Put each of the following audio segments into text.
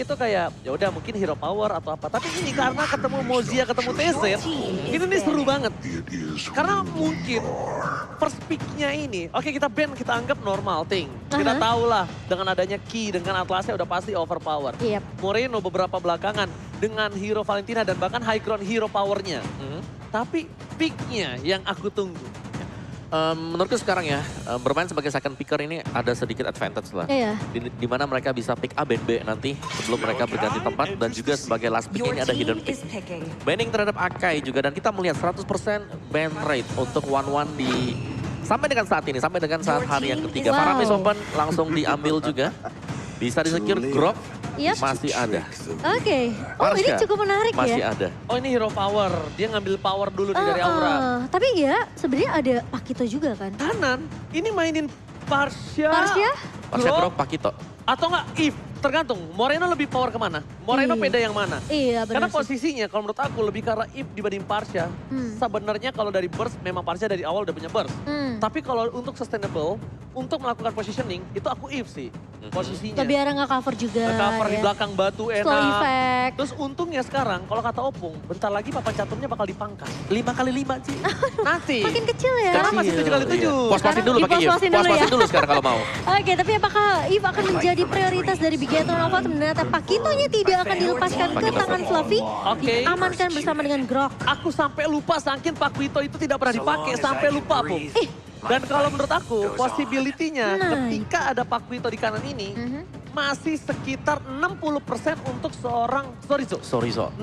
itu kayak ya udah mungkin hero power atau apa. Tapi ini karena ketemu Mozia, ketemu TZ, ini nih seru banget. Karena mungkin first pick-nya ini, oke kita ban, kita anggap normal thing. Kita tahu lah dengan adanya Ki, dengan Atlasnya udah pasti overpower. Moreno beberapa belakangan dengan hero Valentina dan bahkan high ground hero powernya. Tapi pick-nya yang aku tunggu. Menurutku sekarang ya, bermain sebagai second picker ini ada sedikit advantage lah. Di mana mereka bisa pick A, ban B nanti sebelum mereka berganti tempat. Dan juga sebagai last pick ini ada hidden pick. Banning terhadap Akai juga, dan kita melihat 100% ban rate untuk 1-1 di... Sampai dengan saat ini, sampai dengan saat hari yang ketiga. Faramis Open langsung diambil juga. Bisa di-secure, Grok masih ada. Oh ini cukup menarik masih ya. ada. Oh ini hero power, dia ngambil power dulu nih dari Aura. Tapi ya sebenarnya ada Pakito juga kan. Kanan, ini mainin Parsha. Grok, Pakito. Atau enggak Eve, tergantung. Moreno lebih power kemana? Moreno beda yang mana? Iya benar. Karena posisinya kalau menurut aku lebih karena Eve dibanding Parsha. Sebenarnya kalau dari burst memang Parsha dari awal udah punya burst. Tapi kalau untuk sustainable, untuk melakukan positioning itu aku Eve sih posisinya. Biar nggak cover juga. Cover di belakang batu enak. Slow effect. Terus untungnya sekarang kalau kata Opung, bentar lagi papan caturnya bakal dipangkas. 5x5 sih. Nanti. Makin kecil ya. Sekarang masih 7x7. Puas-puasin dulu pakai Eve. Puas-puasin dulu sekarang kalau mau. Oke, tapi apakah Eve akan menjadi prioritas dari Bigetron Alpha? Ternyata Pakitonya tidak akan dilepaskan ke tangan Fluffy. Diamankan bersama dengan Grok. Aku sampai lupa saking Pakito itu tidak pernah dipakai. Sampai lupa aku. Dan kalau menurut aku, possibility-nya ketika ada Pakito di kanan ini, masih sekitar 60% untuk seorang Sorizo. 60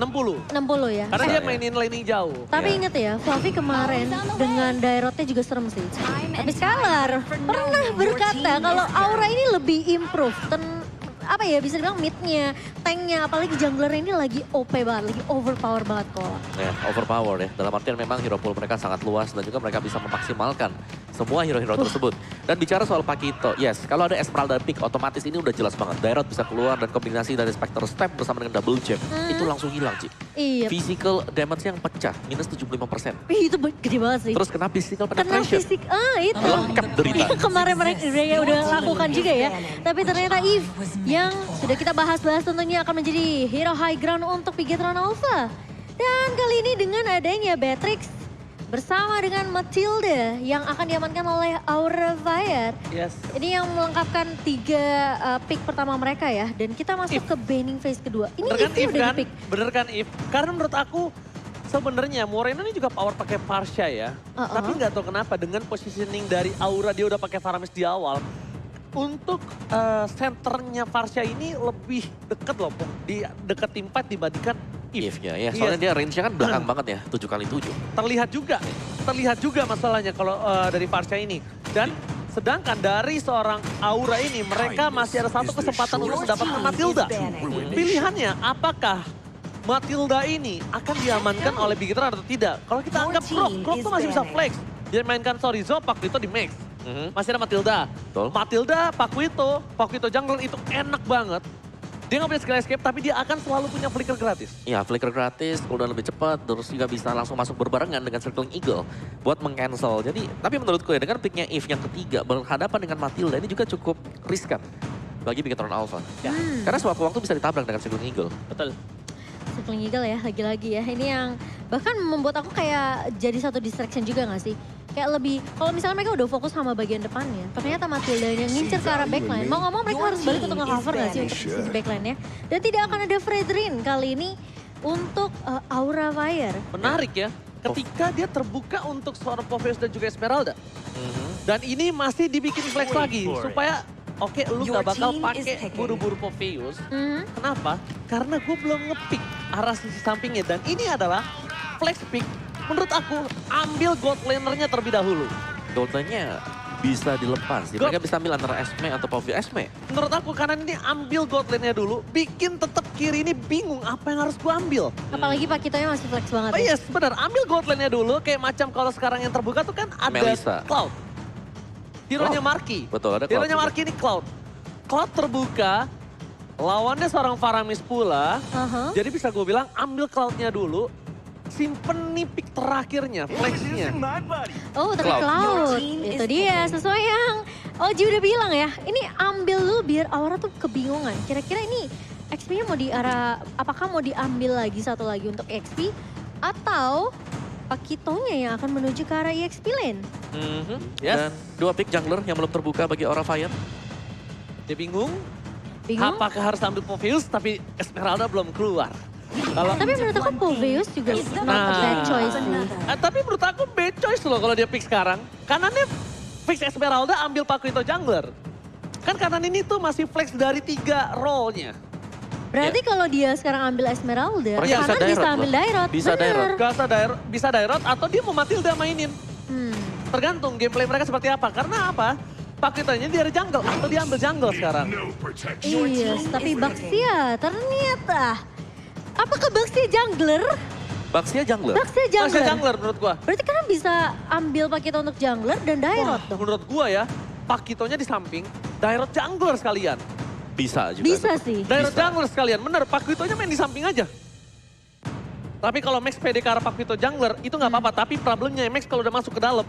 ya. Karena dia mainin laning jauh. Tapi inget ya, Fluffy kemarin dengan Dairotnya juga serem sih. Tapi Scalar pernah berkata kalau Aura ini lebih improve. Apa ya, bisa dibilang mid-nya, tank-nya, apalagi jungler ini lagi OP banget, lagi overpower banget kok. Ya, overpower ya. Dalam artian memang hero pool mereka sangat luas dan juga mereka bisa memaksimalkan semua hero-hero tersebut. Dan bicara soal Pakito, yes, kalau ada Esmeralda pick, otomatis ini udah jelas banget. Dairot bisa keluar dan kombinasi dari Spectre Step bersama dengan Double Jab, itu langsung hilang, Ci. Physical damage yang pecah, minus 75%. Itu gede banget sih. Terus kena physical penetration. Itu. Lengkap derita. Kemarin mereka udah lakukan juga ya. Tapi ternyata Eve yang sudah kita bahas-bahas tentunya akan menjadi hero high ground untuk Bigetron Alpha. Dan kali ini dengan adanya Beatrix bersama dengan Matilda yang akan diamankan oleh Aura Fire. Ini yang melengkapkan 3 pick pertama mereka ya. Dan kita masuk ke banning phase kedua. Ini Eve udah di pick. Bener kan Eve? Karena menurut aku sebenarnya Moreno ini juga power pakai Parsha ya. Tapi nggak tahu kenapa dengan positioning dari Aura dia udah pakai Faramis di awal. Untuk senternya Parsha ini lebih deket loh, di deket timpat dibandingkan Eve-nya ya, soalnya dia range-nya kan belakang banget ya, 7x7. Terlihat juga masalahnya kalau dari Parsha ini. Dan sedangkan dari seorang Aura ini, mereka masih ada satu kesempatan untuk mendapatkan Matilda. Pilihannya apakah Matilda ini akan diamankan oleh Bigetron atau tidak? Kalau kita anggap Grok tuh masih bisa flex. Dia mainkan Sorizo, Pakito di max. Masih ada Matilda. Matilda, Pakito jungle itu enak banget. Dia nggak punya skill escape, tapi dia akan selalu punya flicker gratis. Iya, flicker gratis, cooldown lebih cepat, terus juga bisa langsung masuk berbarengan dengan Circling Eagle buat meng-cancel. Jadi, tapi menurutku ya, dengan picknya Eve yang ketiga berhadapan dengan Matilda ini juga cukup riskan bagi Bigetron Alpha. Karena sewaktu-waktu bisa ditabrak dengan Circling Eagle. Betul. Circling Eagle ya, lagi-lagi ya. Ini yang bahkan membuat aku kayak jadi satu distraction juga gak sih? Kayak lebih, kalau misalnya mereka udah fokus sama bagian depannya, ternyata Matilda yang ngincer ke arah backline. Mau ngomong mereka harus balik untuk nge-cover gak sih untuk sisi backline-nya. Dan tidak akan ada Fredrin kali ini untuk Aura Fire. Menarik ya, ketika dia terbuka untuk seorang Popheus dan juga Esmeralda. Dan ini masih dibikin flex lagi, supaya oke, lu gak bakal pakai buru-buru Popheus. Kenapa? Karena gue belum ngepick arah sisi sampingnya. Dan ini adalah flex pick. Menurut aku, ambil gold laner-nya terlebih dahulu. Gold laner-nya bisa dilepas. Mereka bisa ambil antara Esme atau Popheus Esme. Menurut aku kanan ini ambil gold lane-nya dulu. Bikin tetap kiri ini bingung apa yang harus gue ambil. Apalagi Pakitonya masih flex banget. Oh iya, benar. Ambil gold lane-nya dulu. Kayak macam kalau sekarang yang terbuka tuh kan ada Melissa. Cloud. Hero-nya Marky. Betul, ada Cloud. Hero-nya Marky ini Cloud. Cloud terbuka. Lawannya seorang Faramis pula. Jadi bisa gue bilang ambil Cloud-nya dulu. Simpen nih pick terakhirnya, flexnya. Oh, tapi Cloud. Itu dia, sesuai yang Oji udah bilang ya. Ini ambil dulu biar Aura tuh kebingungan. Kira-kira ini XP-nya mau apakah mau diambil lagi satu lagi untuk XP atau Pakitonya yang akan menuju ke arah EXP lane? Dan 2 pick jungler yang belum terbuka bagi Aura Fire. Dia bingung. Bingung? Apakah harus ambil Poveus tapi Esmeralda belum keluar. Tapi menurut aku Poveus juga not a bad choice sih. Tapi menurut aku bad choice loh kalau dia pick sekarang. Kanannya fix Esmeralda ambil Pakito jungler. Kan kanan ini tuh masih flex dari 3 role-nya. Berarti kalau dia sekarang ambil Esmeralda, Mereka kanan bisa ambil Dairot. Bisa Bener. Dairot. Bisa Dairot atau dia mau Matilda mainin. Tergantung gameplay mereka seperti apa. Karena apa? Pakitonya dia ada jungle atau dia ambil jungle sekarang. Iya, tapi Baxia ternyata. Apakah Baxia jungler? Baxia jungler. Baxia Masih jungler. jungler menurut gua. Berarti kan bisa ambil Pakito untuk jungler dan Dairot dong. Menurut gua ya, Pakitonya di samping, Dairot jungler sekalian. Bisa juga. Bisa sih. Dairot Bisa. jungler sekalian, bener. Pakitonya main di samping aja. Tapi kalau Max pede ke arah Pakito jungler, itu nggak apa-apa. Tapi problemnya Max kalau udah masuk ke dalam,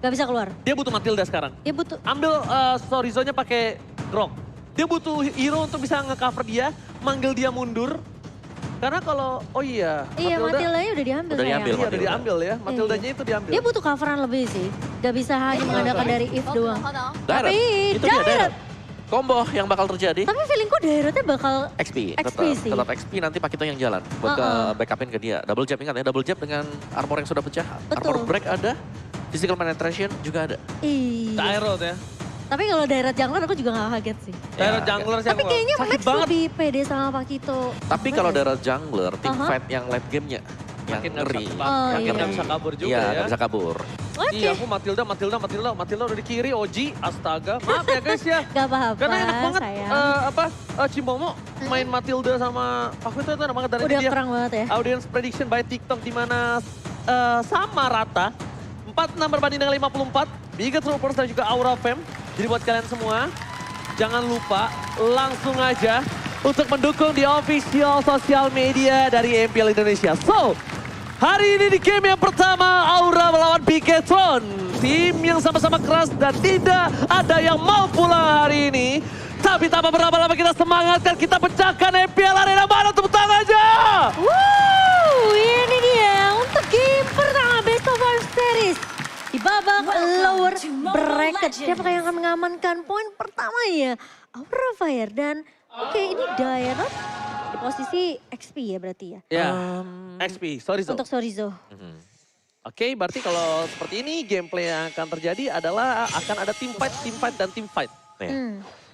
Gak bisa keluar. dia butuh Matilda sekarang. Dia butuh. Ambil Sorizo-nya pakai Grok. Dia butuh hero untuk bisa nge-cover dia, manggil dia mundur. Karena kalau, Iya, Matildanya udah diambil Udah sayang. diambil. Iya udah diambil ya, Matildanya itu diambil. Dia butuh coveran lebih sih. Gak bisa hanya mengandalkan dari If doang. Dairot. Tapi Itu dia Dairot. Dairot. Combo yang bakal terjadi. Tapi feelingku Dairotnya bakal XP, XP sih. tetap XP nanti Pakito yang jalan buat ke backupin ke dia. Double jab, ingat ya, double jab dengan armor yang sudah pecah. Betul. Armor break ada, physical penetration juga ada. Iya. Dairot ya. Tapi kalau Dairot jungler aku juga gak kaget sih. Dairot Ya, jungler Tapi kayaknya sakit Max banget. lebih pede sama Pakito. Tapi kalau Dairot jungler, team Aha. fight yang late gamenya yang Makin nggak ngeri. bisa- Oh, makin iya. nggak bisa kabur juga Iya, ya. nggak bisa kabur. Oke. Iya, aku Matilda udah di kiri, Oji, astaga. Maaf ya guys ya. Gak apa-apa Karena enak banget sayang. Cimomo main Matilda sama Pakito itu enak banget dari Udah dia. kerang banget ya. Audience prediction by TikTok di mana sama rata. 46 berbanding dengan 54. Bigot Troopers dan juga Aura Fam. Jadi buat kalian semua, jangan lupa langsung aja untuk mendukung di official sosial media dari MPL Indonesia. So, hari ini di game yang pertama, Aura melawan Bigetron. Tim yang sama-sama keras dan tidak ada yang mau pulang hari ini. Tapi tanpa berlama-lama kita semangatkan, kita pecahkan MPL Arena. Mana tepuk tangan aja! Ini dia untuk game pertama Best of 5 Series. Di babak lower bracket, siapakah yang akan mengamankan poin pertamanya? Aura Fire dan oke ini Dairot di posisi XP ya berarti ya. Ya, XP, sorry Zo. Untuk Sorizo. Oke, berarti kalau seperti ini gameplay yang akan terjadi adalah akan ada team fight, dan team fight.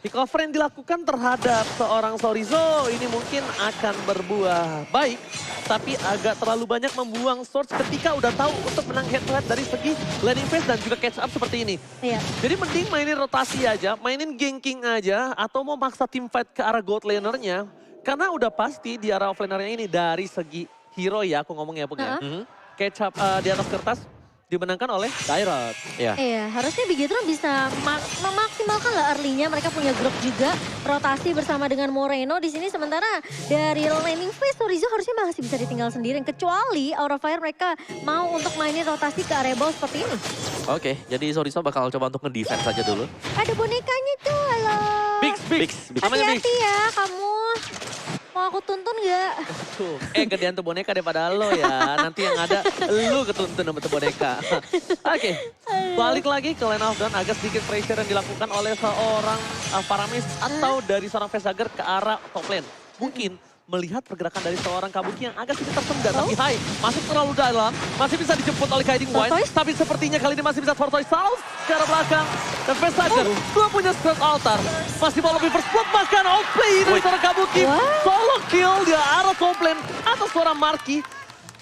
Pick over yang dilakukan terhadap seorang Sorizo ini mungkin akan berbuah baik. Tapi agak terlalu banyak membuang source ketika udah tahu untuk menang head to head dari segi laning phase dan juga catch up seperti ini. Iya. Jadi mending mainin rotasi aja, mainin ganking aja, atau mau maksa team fight ke arah gold lanernya. Karena udah pasti di arah offlanernya ini dari segi hero ya, aku ngomong ya Bung ya. Catch up di atas kertas dimenangkan oleh Dairot. Iya. Iya, harusnya Bigetron bisa memaksimalkan lah early-nya. Mereka punya grup juga, rotasi bersama dengan Moreno di sini. Sementara dari laning phase, Sorizo harusnya masih bisa ditinggal sendirian. Kecuali Aura Fire mereka mau untuk mainin rotasi ke area bawah seperti ini. Oke, jadi Sorizo bakal coba untuk nge-defense saja dulu. Ada bonekanya tuh, halo. Bix. Namanya Bix. Hati-hati ya kamu. Mau aku tuntun gak? Tuh, gedean tuh boneka daripada lo ya. Nanti yang ada lu ketuntun sama tuh boneka. Oke, balik lagi ke lane of down. Agak sedikit pressure yang dilakukan oleh seorang Paramis atau dari seorang Vesager ke arah top lane. Mungkin melihat pergerakan dari seorang Kabuki yang agak sedikit tersendat. Tapi hai, masuk terlalu dalam. Masih bisa dijemput oleh Guiding White. Tortoise? Tapi sepertinya kali ini masih bisa Tortoise South ke arah belakang. Dan Vesager belum punya skill altar. Masih mau lebih first blood bahkan outplay dari seorang Kabuki. Solo kill di arah top lane atas seorang Marky.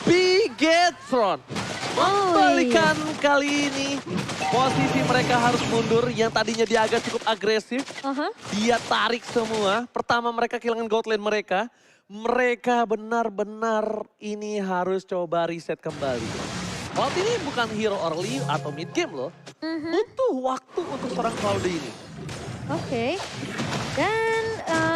Bigetron. Membalikan kali ini posisi mereka harus mundur yang tadinya dia agak cukup agresif. Dia tarik semua. Pertama mereka kehilangan gold lane mereka. Mereka benar-benar ini harus coba reset kembali. Cloud ini bukan hero early atau mid game loh. Butuh waktu untuk seorang Cloud ini. Oke. Dan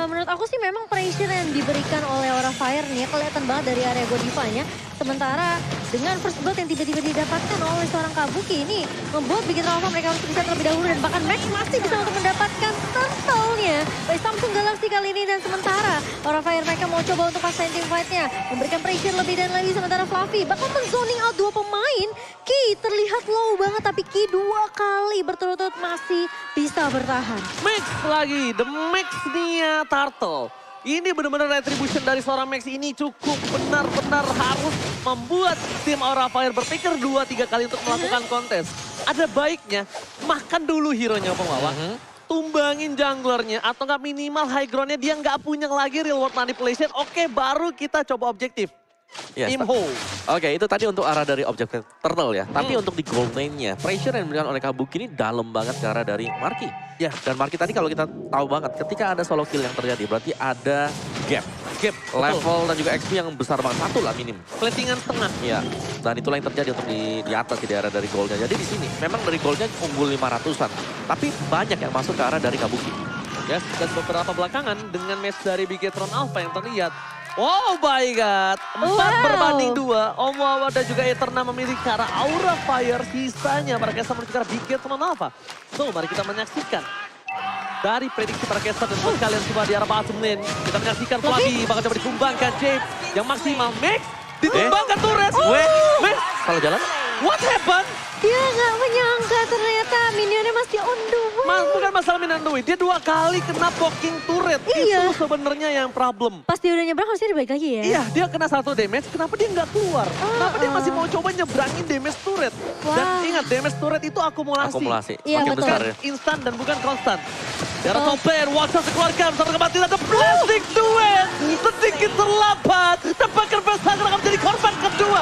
menurut aku sih memang pressure yang diberikan oleh Aura Fire nih kelihatan banget dari area Godivanya. Sementara dengan first blood yang tiba-tiba didapatkan oleh seorang Kabuki ini membuat bikin Alpha mereka harus bisa terlebih dahulu dan bahkan Max masih bisa untuk mendapatkan turtle-nya dari Samsung Galaxy kali ini. Dan sementara Aura Fire mereka mau coba untuk pasang team fight-nya, memberikan pressure lebih dan lebih. Sementara Fluffy bakal men-zoning out dua pemain. Ki terlihat low banget tapi Ki 2 kali berturut-turut masih bisa bertahan. Max lagi, the Max Nia Turtle. Ini benar-benar retribution dari seorang Max ini cukup benar-benar harus membuat tim Aura Fire berpikir 2-3 kali untuk melakukan kontes. Ada baiknya makan dulu hero-nya pengawal. Tumbangin junglernya atau nggak minimal high ground-nya dia nggak punya lagi real world manipulation. Oke, baru kita coba objektif. Yes, Imho. Oke, itu tadi untuk arah dari objektif turtle ya. Tapi untuk di gold lane-nya, pressure yang diberikan oleh Kabuki ini dalam banget ke arah dari Marky. Ya. Dan Marky tadi kalau kita tahu banget, ketika ada solo kill yang terjadi, berarti ada gap. Level dan juga XP yang besar banget, satu lah minim. Plantingan tengah. Iya, dan itulah yang terjadi untuk di atas di daerah dari goldnya. Jadi di sini, memang dari goldnya unggul 500-an. Tapi banyak yang masuk ke arah dari Kabuki. Yes, dan beberapa belakangan dengan match dari Bigetron Alpha yang terlihat. Oh my god, 4 berbanding 2. Omoawa dan juga Eterna memilih ke arah Aura Fire. Sisanya Marquesa menuju ke arah Bigetron Alpha. So, mari kita menyaksikan. Dari prediksi Marquesa dan buat kalian semua di arah bottom lane. Kita menyaksikan Flavi bakal coba ditumbangkan. James yang maksimal. Max ditumbangkan turret. Max, Salah jalan? what happened? Dia nggak menyangka ternyata minionnya masih on the way. Bukan masalah Minandoi, dia 2 kali kena poking turret. Iya. Itu sebenarnya yang problem. Pas dia udah nyebrang harusnya dia balik lagi ya. Iya, dia kena 1 damage, kenapa dia nggak keluar? Kenapa dia masih mau coba nyebrangin damage turret? Dan ingat, damage turret itu akumulasi. Akumulasi, Iya, makin betul. besar ya. Instan dan bukan konstan. Darah top player, Watson dikeluarkan, bersama kematian ada plastic duet. Sedikit terlambat, tebakan Berserker akan menjadi korban kedua.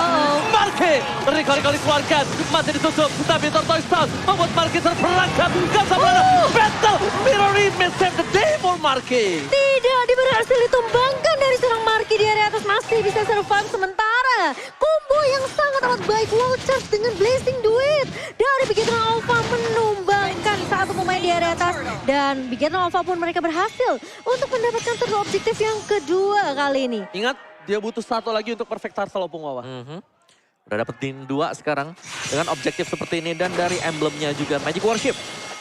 Marque, kali keluarkan, masih ditutup, tapi Tortoise Town membuat Marque terperangkap. Casablanca, battle, mirror image, save the day for Marque. Tidak berhasil ditumbangkan dari seorang Marky di area atas, masih bisa survive. Sementara combo yang sangat amat baik Wall Charge dengan Blazing Duet dari Bigetron Alpha menumbangkan satu pemain di area atas. Dan Bigetron Alpha pun mereka berhasil untuk mendapatkan turtle objektif yang kedua kali ini. Ingat, dia butuh 1 lagi untuk perfect turtle Opung Wawa. Udah dapetin 2 sekarang dengan objektif seperti ini. Dan dari emblemnya juga Magic Worship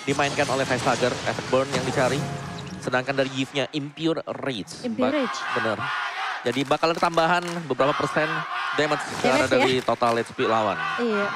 dimainkan oleh Facehugger, efek burn yang dicari. Sedangkan dari Yves-nya Impure Rage. Impure Rage. Bener. Jadi bakal ada tambahan beberapa persen damage karena ya? dari total HP lawan. Iya,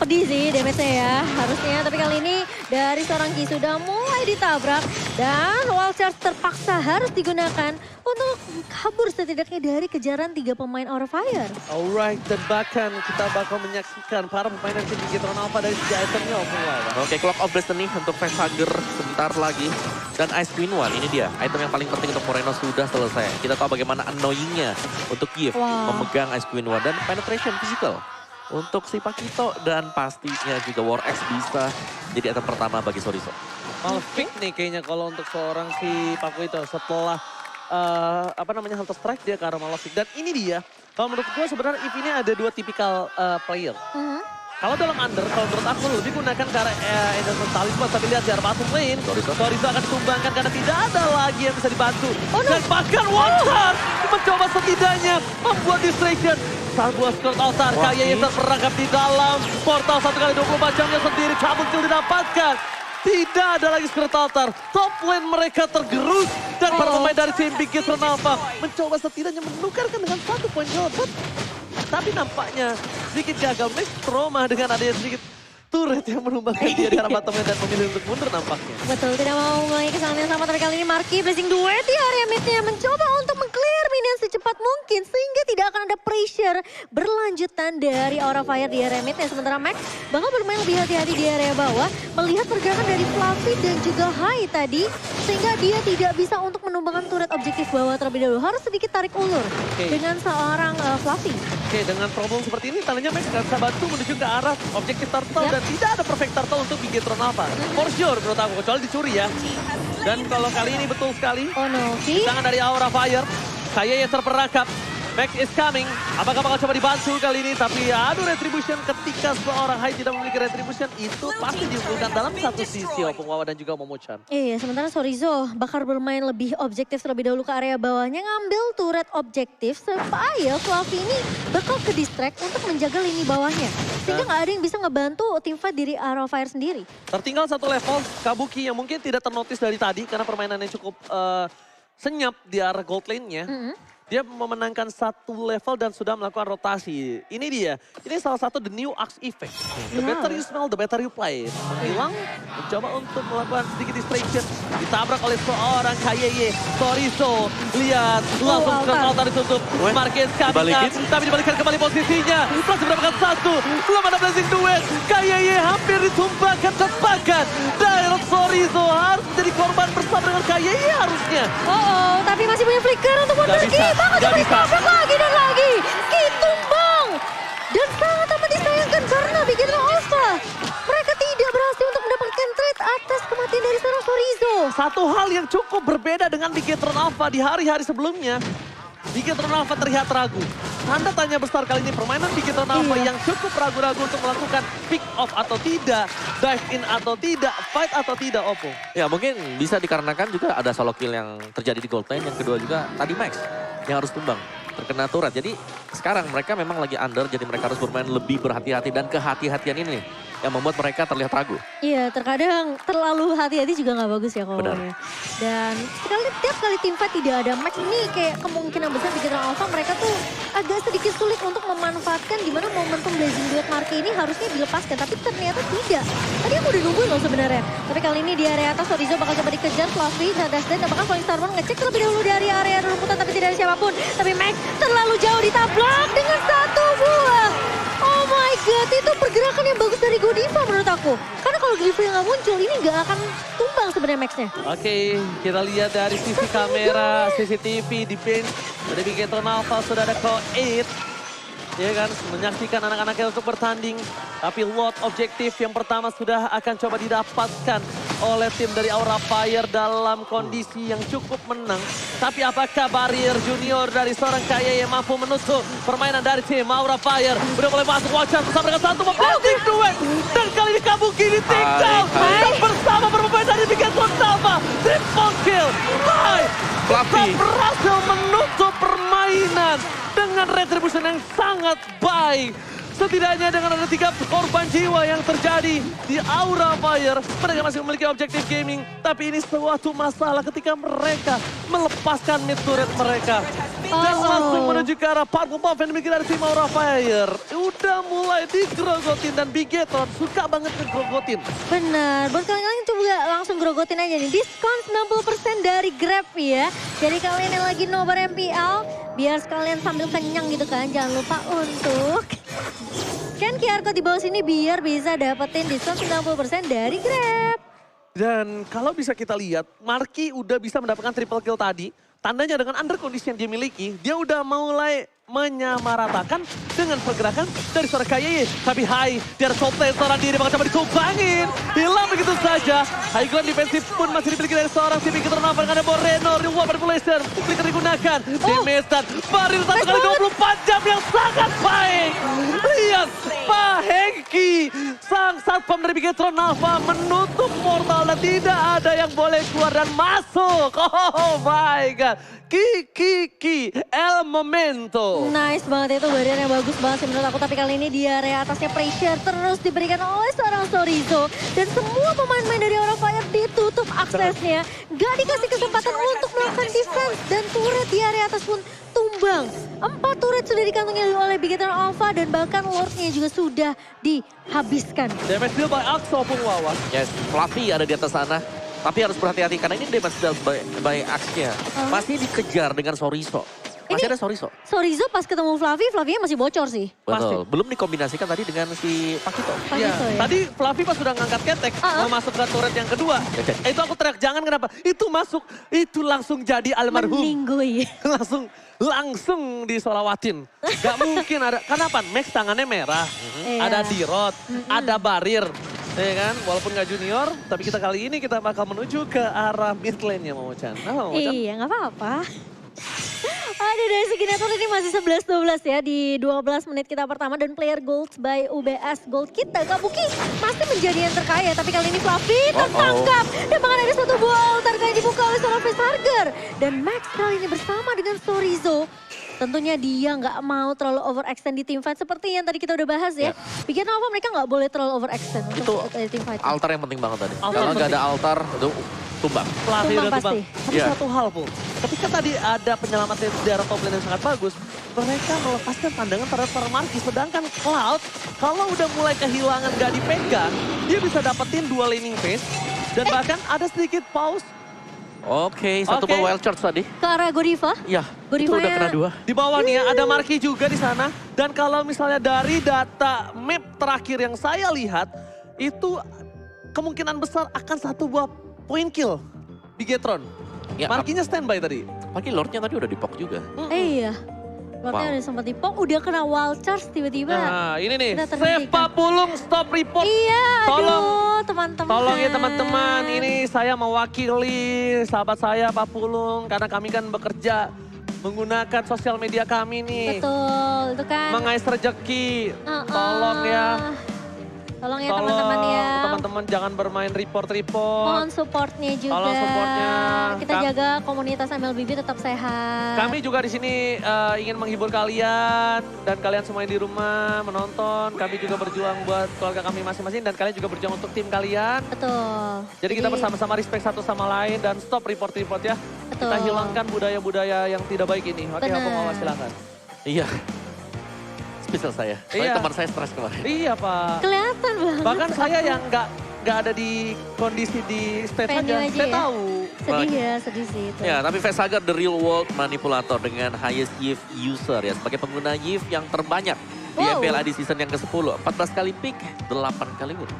pedih sih damage-nya ya harusnya. Tapi kali ini dari seorang Ki sudah mulai ditabrak. Dan wall charge terpaksa harus digunakan untuk kabur setidaknya dari kejaran 3 pemain Aura Fire. Alright, dan bahkan kita bakal menyaksikan para pemain dari tim Bigetron Alpha dari 3 itemnya Opung Wawa. Oke, Clock of Destiny untuk Facehugger sebentar lagi. Dan Ice Queen One, ini dia. Item yang paling penting untuk Moreno sudah selesai. Kita tahu bagaimana annoyingnya untuk Yves memegang Ice Queen One. Dan penetration physical untuk si Pakito. Dan pastinya juga War X bisa jadi item pertama bagi Soriso. Malfik nih kayaknya kalau untuk seorang si Pakuito setelah Hunter Strike dia ke arah Malfik. Dan ini dia, kalau menurut gue sebenarnya Eve ini ada 2 tipikal player. Kalau dalam under, kalau menurut aku lebih gunakan ke arah Anderson Talisman. Tapi lihat di arah bottom lane, Soriso akan ditumbangkan karena tidak ada lagi yang bisa dibantu. Dan bahkan Watcher mencoba setidaknya membuat distraction. Saat buah skirt altar, kayaknya terperangkap di dalam portal 1x24 jamnya sendiri. Cabut kill didapatkan. Tidak ada lagi skirt altar. Top lane mereka tergerus. Dan para pemain dari tim Bigetron Alpha mencoba setidaknya menukarkan dengan 1 poin gold. Tapi nampaknya sedikit gagal. Max trauma dengan adanya sedikit turret yang menumbangkan dia di arah bottom lane dan memilih untuk mundur nampaknya. Betul, tidak mau mengulangi kesalahan yang sama. Tapi kali ini Marky Blazing Duet di area midnya mencoba untuk meng-clear minion secepat mungkin. Sehingga tidak akan ada pressure berlanjutan dari Aura Fire di area midnya. Sementara Max bakal bermain lebih hati-hati di area bawah. Melihat pergerakan dari Fluffy dan juga Hai tadi. Sehingga dia tidak bisa untuk menumbangkan turret objektif bawah terlebih dahulu. Harus sedikit tarik ulur dengan seorang Fluffy. Oke, dengan problem seperti ini, tadinya Max gak bisa bantu menuju ke arah objektif turtle. Dan tidak ada perfect turtle untuk Bigetron Alpha. For sure menurut aku, kecuali dicuri ya. Dan kalau kali ini betul sekali. Oh no, Tangan dari Aura Fire. Kayaknya terperangkap. Max is coming. Apakah bakal coba dibantu kali ini? Tapi aduh, Retribution ketika seorang Hai tidak memiliki Retribution itu pasti diunggulkan dalam satu sisi Opung Wawa dan juga Momochan. Iya, sementara Sorizo bakal bermain lebih objektif terlebih dahulu ke area bawahnya. Ngambil turret objektif supaya Fluffy ini bakal ke distract untuk menjaga lini bawahnya. Sehingga nggak ada yang bisa ngebantu teamfight dari Arrow Fire sendiri. Tertinggal satu level, Kabuki yang mungkin tidak ternotis dari tadi karena permainannya cukup senyap di arah gold lane-nya. Dia memenangkan satu level dan sudah melakukan rotasi. Ini dia, ini salah satu the new Axe effect. The better you smell, the better you play. Menghilang, mencoba untuk melakukan sedikit distraction. Ditabrak oleh seorang KYY. Sorizo, lihat, langsung ke altar ditutup. Marquez coming, tapi dibalikan kembali posisinya. Masih mendapatkan satu, belum ada blazing duet. KYY hampir ditumbangkan, tepakan. Direct Sorizo harus jadi korban bersama dengan KYY harusnya. Tapi masih punya flicker untuk Wonderkid. Bakal coba ditabrak lagi dan lagi. Ki tumbang. Dan sangat amat disayangkan karena Bigetron Alpha. Mereka tidak berhasil untuk mendapatkan trade atas kematian dari seorang Sorizo. Satu hal yang cukup berbeda dengan Bigetron Alpha di hari-hari sebelumnya. Bigetron Alpha terlihat ragu. Tanda tanya besar kali ini permainan Bigetron Alpha yang cukup ragu-ragu untuk melakukan pick off atau tidak, dive in atau tidak, fight atau tidak, Oppo. Ya mungkin bisa dikarenakan juga ada solo kill yang terjadi di gold lane. Yang kedua juga tadi Max yang harus tumbang, terkena turret. Jadi sekarang mereka memang lagi under, jadi mereka harus bermain lebih berhati-hati. Dan kehati-hatian ini nih yang membuat mereka terlihat ragu. Iya, terkadang terlalu hati-hati juga nggak bagus ya kalau ngomongnya. Dan tiap kali teamfight tidak ada Max ini kayak kemungkinan besar Bigetron Alpha mereka tuh agak sedikit sulit untuk memanfaatkan di mana momentum blazing duet Marquez ini harusnya dilepaskan. Tapi ternyata tidak. Tadi aku udah nungguin loh sebenarnya. Tapi kali ini di area atas Sorizo bakal coba dikejar. Fluffy, Sadasden, apakah Falling Starborn ngecek terlebih dahulu dari area rumputan tapi tidak ada siapapun. Tapi Max terlalu jauh ditabrak dengan satu buah. Oh my god, itu pergerakan yang bagus dari Godiva menurut aku. Karena kalau Godiva yang nggak muncul, ini nggak akan tumbang sebenarnya Max-nya. Oke, kita lihat dari sisi kamera, CCTV di bench. Dari Bigetron Alpha sudah ada Ko8. Ya kan, menyaksikan anak-anaknya untuk bertanding. Tapi lot objektif yang pertama sudah akan coba didapatkan oleh tim dari Aura Fire dalam kondisi yang cukup menang. Tapi apakah barrier junior dari seorang KYY yang mampu menutup permainan dari tim Aura Fire? Udah mulai masuk Watcher bersama dengan satu blazing duet. Dan kali ini Kabuki ditinggal. Dan bersama bermain dari Bigetron Alpha. Triple kill. Hai, Fluffy berhasil menutup permainan dengan retribution yang sangat baik. Setidaknya dengan ada 3 korban jiwa yang terjadi di Aura Fire. Mereka masih memiliki objektif gaming. Tapi ini suatu masalah ketika mereka melepaskan mid turret mereka. Dan langsung menuju ke arah Purple Buff yang dimiliki dari tim Aura Fire. Udah mulai digrogotin dan Bigetron suka banget ngegrogotin. Benar, buat kalian coba langsung grogotin aja nih. Diskon 90% dari Grab ya. Jadi kalian yang lagi nobar MPL, biar sekalian sambil kenyang gitu kan. Jangan lupa untuk scan QR code di bawah sini biar bisa dapetin diskon 90% dari Grab. Dan kalau bisa kita lihat, Marky udah bisa mendapatkan triple kill tadi. Tandanya dengan under kondisi yang dia miliki, dia udah mulai menyamaratakan dengan pergerakan dari seorang KYY. Tapi Hai, dia harus softline seorang diri, bakal coba ditumbangin. Hilang begitu saja. High ground defensif pun masih dimiliki dari seorang si Bigetron Alpha dengan ada Moreno. Reward manipulation, flicker digunakan. Damage dan baril 1 kali 24 jam yang sangat baik. Lihat, Pak Hengki, sang satpam dari Bigetron Alpha menutup portal dan tidak ada yang boleh keluar dan masuk. Oh my god. Ki, El Momento. Nice banget itu, barrier yang bagus banget sih menurut aku. Tapi kali ini di area atasnya pressure terus diberikan oleh seorang Sorizo. Dan semua pemain-pemain dari Aura Fire ditutup aksesnya. Gak dikasih kesempatan untuk melakukan defense. Dan turret di area atas pun tumbang. 4 turret sudah dikantongi oleh Bigetron Alpha dan bahkan Lordnya juga sudah dihabiskan. Damage deal by Axo Opung Wawa. Yes, Fluffy ada di atas sana. Tapi harus berhati-hati karena ini damage deal by Axe-nya. Masih dikejar dengan Sorizo. Masih ada Sorizo. Sorizo pas ketemu Fluffy, Fluffy-nya masih bocor sih. Betul, belum dikombinasikan tadi dengan si Pakito. Ya. Tadi Fluffy pas sudah ngangkat ketek, mau masuk ke turret yang kedua. Itu aku teriak, jangan kenapa. Itu masuk, itu langsung jadi almarhum. Meninggoy. langsung disolawatin. Gak mungkin ada, kenapa? Max tangannya merah, ada D-Rod, ada Barir. Ya kan, walaupun gak junior, tapi kita kali ini kita bakal menuju ke arah mid lane-nya Momochan. Iya, gak apa-apa. Aduh, dari segi network ini masih 11-12 ya di 12 menit kita pertama. Dan player gold by UBS Gold kita, Kabuki masih menjadi yang terkaya. Tapi kali ini Fluffy tertangkap. Dan bahkan ada satu buah altar kayak dibuka oleh seorang Facehugger. Dan Max kali ini bersama dengan Storizo. Tentunya dia nggak mau terlalu overextend di teamfight seperti yang tadi kita udah bahas ya. Bikin apa mereka nggak boleh terlalu overextend Itu untuk teamfight. altar yang penting banget tadi. Altar Kalau nggak ada penting. altar, itu tumbang. Fluffy Tumbang udah tumbang. pasti. Tapi Iya. satu hal, Bu. Ketika tadi ada penyelamatnya di daerah top lane yang sangat bagus, mereka melepaskan pandangan terhadap para Marquis. Sedangkan Cloud, kalau udah mulai kehilangan gak dipegang, dia bisa dapetin 2 laning phase. Dan bahkan ada sedikit pause. Oke, satu Oke. buah wild charge tadi. Ke arah Godiva. Iya, itu Godivanya- udah kena 2. Di bawah nih ya, ada Marquis juga di sana. Dan kalau misalnya dari data map terakhir yang saya lihat, itu kemungkinan besar akan satu buah point kill Bigetron. Ya, Marquis-nya standby tadi. apalagi Lordnya tadi udah dipok juga. Iya. Lordnya Wow. udah sempat dipok, udah kena wild charge tiba-tiba. Nah ini nih, Kita terhentikan. Sepa Pulung stop report. Iya, Tolong. aduh teman-teman. Tolong ya teman-teman, ini saya mewakili sahabat saya Pak Pulung. Karena kami kan bekerja menggunakan sosial media kami nih. Betul, itu kan. Mengais rezeki, tolong ya. Tolong ya Tolong teman-teman ya. teman-teman jangan bermain report-report. Mohon supportnya juga. Tolong supportnya. Kita jaga komunitas MLBB tetap sehat. Kami juga di sini ingin menghibur kalian dan kalian semua yang di rumah menonton. Kami juga berjuang buat keluarga kami masing-masing dan kalian juga berjuang untuk tim kalian. Betul. Jadi kita bersama-sama respect satu sama lain dan stop report-report ya. Betul. Kita hilangkan budaya-budaya yang tidak baik ini. Oke, Benar. aku mau silakan. Iya. Spesial saya. Soalnya Iya. teman saya stres kemarin. Iya Pak. Kelihatan banget. Bahkan saya yang nggak ada di kondisi di stage Venue aja, aja saya ya? tahu. Sedih ya, sedih sih itu. Ya, tapi Facehugger the real world manipulator dengan highest Yiv user ya. Sebagai pengguna Yiv yang terbanyak di Wow. MPLA di season yang ke-10. 14 kali pick, 8 kali win.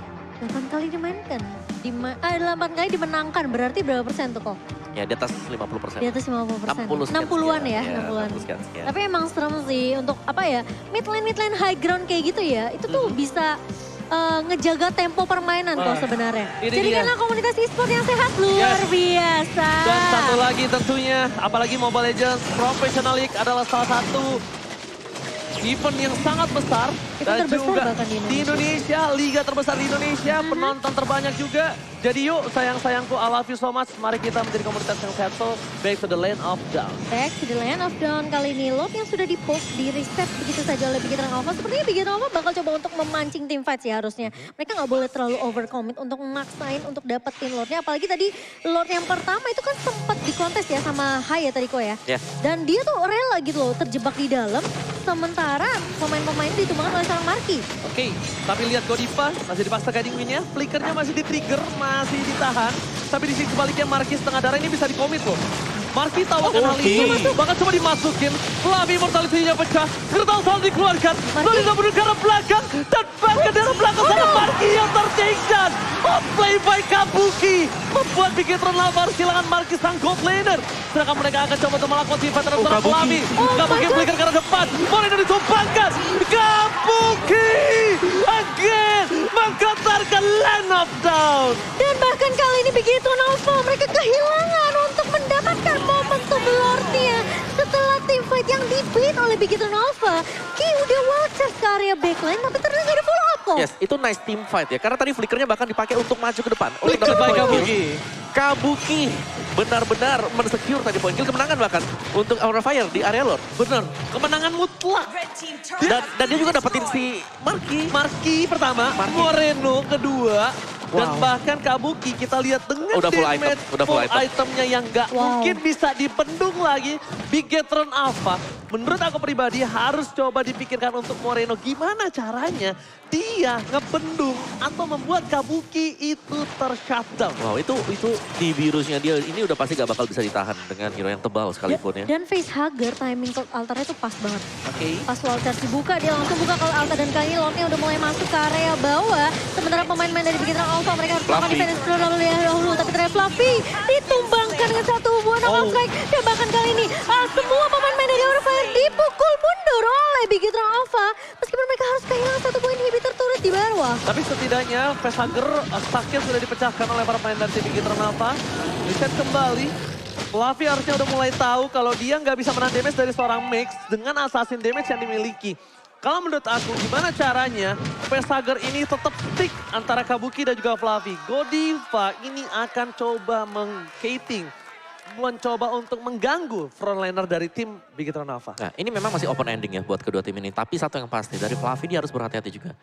8 kali dimainkan. 8 kali dimenangkan, berarti berapa persen tuh kok? Ya, di atas 50%. Di atas 50%. 60 sekian 60-an ya, sekian. 60-an. 60 sekian sekian. Tapi emang serem sih untuk apa ya, mid lane high ground kayak gitu ya, itu tuh bisa ngejaga tempo permainan kok sebenarnya. ini Jadikanlah dia. komunitas e-sport yang sehat, luar Yes. biasa. Dan satu lagi tentunya, apalagi Mobile Legends Professional League adalah salah satu event yang sangat besar. Itu Dan terbesar juga bahkan di di Indonesia, liga terbesar di Indonesia, penonton terbanyak juga. Jadi yuk sayang-sayangku, I love you so much. Mari kita menjadi komunitas yang sehat. So, back to the land of down. Back to the land of dawn kali ini, Lord yang sudah di-post, di-reset begitu saja oleh Bigetron Alpha. Sepertinya Bigetron Alpha bakal coba untuk memancing tim fight sih harusnya. Mereka nggak boleh terlalu overcommit untuk memaksain untuk dapetin Lordnya. Apalagi tadi Lord yang pertama itu kan sempat dikontes ya sama Hai ya tadi kok ya. Ya. Dan dia tuh rela gitu loh, terjebak di dalam. Sementara pemain-pemain ditumbangkan oleh seorang Marquis. Oke, tapi lihat Godiva masih dipaksa guiding win-nya. Flickernya masih di-trigger, masih ditahan. Tapi di sisi sebaliknya Marquis setengah darah ini bisa di-commit loh. Marquis tahu akan hal itu, bahkan coba dimasukin. Flavi mortality-nya pecah, Gertal Sound dikeluarkan. Lalu menuju ke arah belakang, dan bahkan dari belakang sana Marquis yang ter-take down. Outplay by Kabuki, membuat Bigetron Alpha harus kehilangan Marquis sang gold laner. Sedangkan mereka akan coba untuk melakukan team fight terhadap seorang Kabuki. Flavi. Kabuki flicker ke arah depan, Moreno ditumpangkan. Kabuki again mengkotarkan Land of Down. Dan bahkan kali ini Bigetron Alpha mereka kehilangan untuk mendapatkan momentum Lordnya. Setelah tim fight yang di-beat oleh Bigetron Alpha, Ki udah wild charge ke area backline tapi ternyata gak ada follow up kok. Yes, itu nice team fight ya. Karena tadi flickernya bahkan dipakai untuk maju ke depan. Untuk Flicker dapat by point kill. Kabuki. Kabuki benar-benar mensecure tadi point kill. Kemenangan bahkan untuk Aura Fire di area Lord. Bener, kemenangan mutlak. Dan dia juga dapetin si Marquis. Marquis pertama, Marquis. Moreno kedua. Dan Wow. bahkan Kabuki kita lihat dengan Udah full item, damage udah full full item. itemnya yang gak Wow. mungkin bisa dipendung lagi. Bigetron Alpha, menurut aku pribadi harus coba dipikirkan untuk Moreno. Gimana caranya dia ngebendung atau membuat Kabuki itu ter-shutdown. Wow, itu di virusnya dia ini udah pasti gak bakal bisa ditahan dengan hero yang tebal sekalipun ya. Dan Facehugger timing ke altarnya tuh pas banget. Oke. Pas wild charge dibuka, dia langsung buka kalau altar dan kali ini Lordnya udah mulai masuk ke area bawah. Sementara pemain-pemain dari Bigetron Alpha mereka harus melakukan Fluffy. defense terlebih dahulu. Tapi ternyata Fluffy ditumbangkan dengan satu buah knockout strike. Dan bahkan kali ini semua pemain-pemain dari Aura Fire dipukul mundur oleh Bigetron Alpha. Meskipun mereka harus kehilangan satu poin inhibitor turret di bawah. Tapi setidaknya Facehugger stucknya sudah dipecahkan oleh para pemain dari tim Bigetron Alpha. Reset kembali. Fluffy harusnya udah mulai tahu kalau dia nggak bisa menahan damage dari seorang Max dengan assassin damage yang dimiliki. Kalau menurut aku, gimana caranya Facehugger ini tetap stick antara Kabuki dan juga Fluffy. Godiva ini akan coba meng-cating, mencoba untuk mengganggu frontliner dari tim Bigetron Alpha. Nah, ini memang masih open ending ya buat kedua tim ini. Tapi satu yang pasti, dari Fluffy dia harus berhati-hati juga.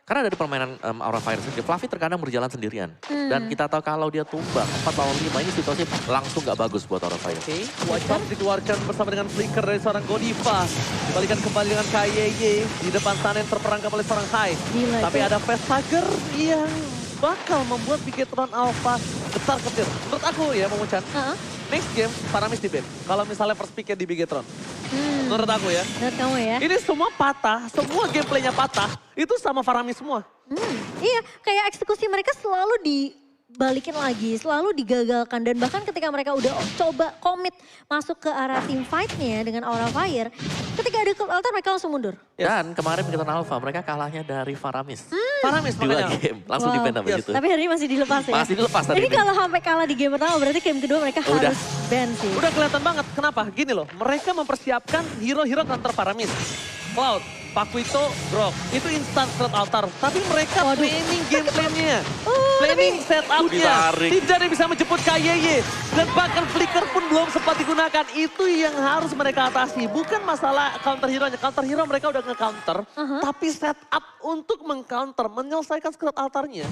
Karena dari permainan Aura Fire sendiri, Fluffy terkadang berjalan sendirian. Dan kita tahu kalau dia tumbang 4 lawan 5 ini situasi langsung gak bagus buat Aura Fire. Oke, Wajah dikeluarkan bersama dengan flicker dari seorang Godiva. Dibalikan kembali dengan KYY di depan sana yang terperangkap oleh seorang Hai. Tapi ada Facehugger yang bakal membuat Bigetron Alpha besar ketir. Menurut aku ya, Momo-chan, next game Faramis di ban. Kalau misalnya first pick di Bigetron. Menurut aku ya. Menurut kamu ya. Ini semua patah, semua gameplaynya patah. Itu sama Faramis semua. Iya, kayak eksekusi mereka selalu dibalikin lagi, selalu digagalkan. Dan bahkan ketika mereka udah coba komit masuk ke arah team fight-nya dengan Aura Fire, ketika ada Cult Altar mereka langsung mundur. Dan kemarin Bigetron Alpha mereka kalahnya dari Faramis. Faramis 2 makanya. game, langsung di ban habis itu. Tapi hari ini masih dilepas ya? Masih dilepas tadi Ini ini. kalau sampai kalah di game pertama berarti game kedua mereka Udah. harus ban sih. Udah kelihatan banget. Kenapa? Gini loh, mereka mempersiapkan hero-hero counter Faramis. Cloud, Pakuito, Grok. Itu instant Cult Altar. Tapi mereka planning gameplaynya. Planning setupnya. ditarik. Tidak ada yang bisa menjemput KYY. Dan bahkan flicker pun belum sempat digunakan. Itu yang harus mereka atasi. Bukan masalah counter hero-nya. Counter hero mereka udah nge-counter. Tapi setup untuk meng-counter, menyelesaikan Cult Altarnya.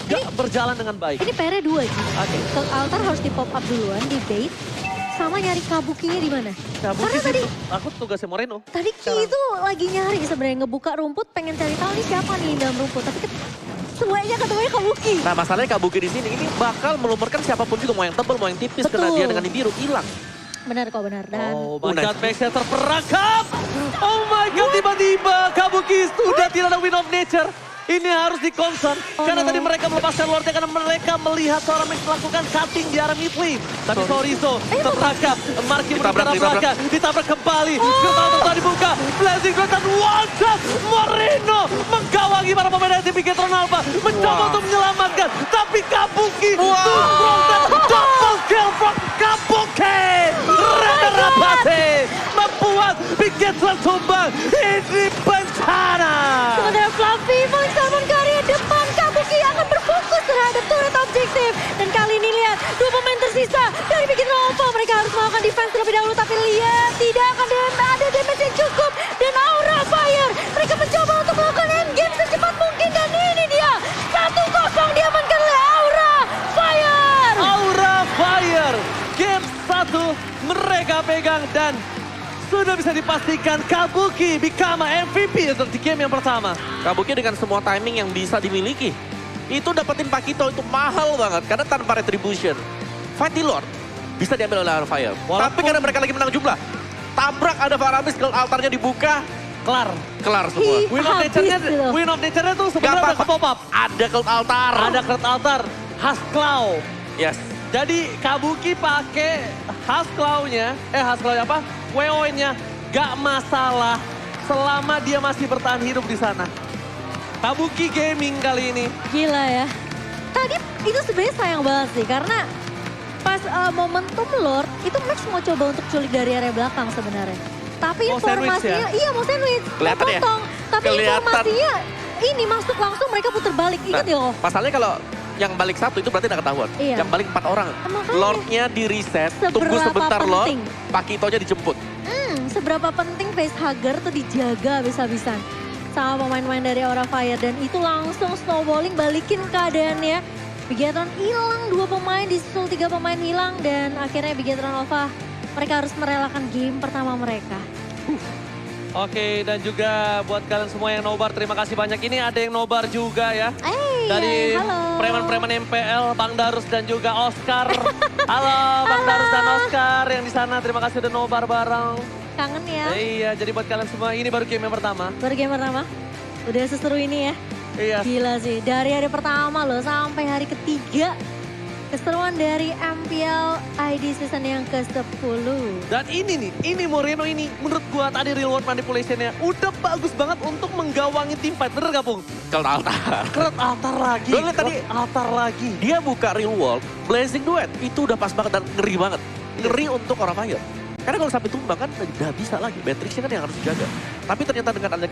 Gak berjalan dengan baik. Ini PR-nya 2 sih. Oke. Cult Altar harus di pop up duluan, di bait. Sama nyari Kabukinya di mana? Kabuki Karena tadi aku tugasnya Moreno. Tadi Ki itu lagi nyari sebenarnya ngebuka rumput, pengen cari tahu nih siapa nih dalam rumput. Tapi semuanya ketemunya Kabuki. Nah masalahnya Kabuki di sini ini bakal melumurkan siapapun juga, mau yang tebal, mau yang tipis, karena Betul. dia dengan yang biru hilang. Benar kok, benar. Dan Oh my god, Maxnya terperangkap. Oh my god, tiba-tiba Kabuki sudah tidak ada win of nature. Ini harus di-concern, karena tadi mereka melepaskan Lordnya karena mereka melihat seorang Max melakukan cutting di arah mid lane. Tapi Sorizo terperangkap, Marky menekan belaka, ditabrak kembali. Kembali telah dibuka, Blazing Blade dan one shot. Moreno menggawangi para pemain dari tim Bigetron Alpha. Mencoba untuk menyelamatkan, tapi Kabuki double kill from Kabuki. Renda Rapate membuat Bigetron tumbang. Ini bencana. sementara Fluffy Salmon Karya depan Kabuki akan berfokus terhadap turret objektif. Dan kali ini lihat, 2 pemain tersisa dari Bigetron Alpha. Mereka harus melakukan defense terlebih dahulu, tapi lihat tidak akan ada damage yang cukup. Dan Aura Fire, mereka mencoba untuk melakukan endgame secepat mungkin. Dan ini dia, 1-0 diamankan oleh Aura Fire. Aura Fire, game 1 mereka pegang dan sudah bisa dipastikan Kabuki become MVP untuk di game yang pertama. Kabuki dengan semua timing yang bisa dimiliki. Itu dapetin Pakito itu mahal banget, karena tanpa retribution. Fight di Lord bisa diambil oleh Aura Fire. Tapi karena mereka lagi menang jumlah, tabrak ada Faramis, Cult Altarnya dibuka, kelar semua. Win of Nature-nya tuh sebenarnya udah ke pop up. Ada Cult Altar. Ada Cult Altar, khas Claw. Yes. Jadi Kabuki pakai khas Claw-nya, apa? WO-nya gak masalah selama dia masih bertahan hidup di sana. Kabuki Gaming kali ini. Gila ya. Tadi itu sebenarnya sayang banget sih karena pas momentum Lord itu Max mau coba untuk culik dari area belakang sebenarnya. Tapi Mau informasinya, sandwich ya? iya mau sandwich, mau Kelihatan ya? potong. Tapi Kelihatan. informasinya ini masuk langsung mereka putar balik. Ingat ya loh. Masalahnya kalau yang balik 1 itu berarti udah ketahuan. Iya. Yang balik 4 orang. Makanya. Lordnya di reset, tunggu Seberapa sebentar Lord, penting? Pakitonya dijemput. Seberapa penting Facehugger tuh dijaga habis-habisan sama pemain-pemain dari Aura Fire. Dan itu langsung snowballing balikin keadaannya. Bigetron hilang 2 pemain, disusul 3 pemain hilang. Dan akhirnya Bigetron Alpha mereka harus merelakan game pertama mereka. Oke, dan juga buat kalian semua yang nobar, terima kasih banyak. Ini ada yang nobar juga ya. Dari halo. preman-preman MPL, Bang Darus dan juga Oscar. Halo Bang Darus dan Oscar yang di sana, terima kasih udah nobar bareng. Kangen ya. Iya, jadi buat kalian semua, ini baru game yang pertama. Baru game pertama. Udah seseru ini ya. Iya. Gila sih, dari hari pertama loh sampai hari ketiga. Keseruan dari MPL ID season yang ke-10. Dan ini Moreno ini menurut gua tadi real world manipulation-nya udah bagus banget untuk menggawangi tim fight. Bener gak Pung? Cult Altar. Cult Altar lagi. Lo liat tadi, Cult Altar lagi. dia buka real world, Blazing Duet. Itu udah pas banget dan ngeri banget. ngeri untuk Aura Fire. Karena kalau sampai tumbang kan udah bisa lagi. Beatrixnya kan yang harus dijaga. Tapi ternyata dengan adanya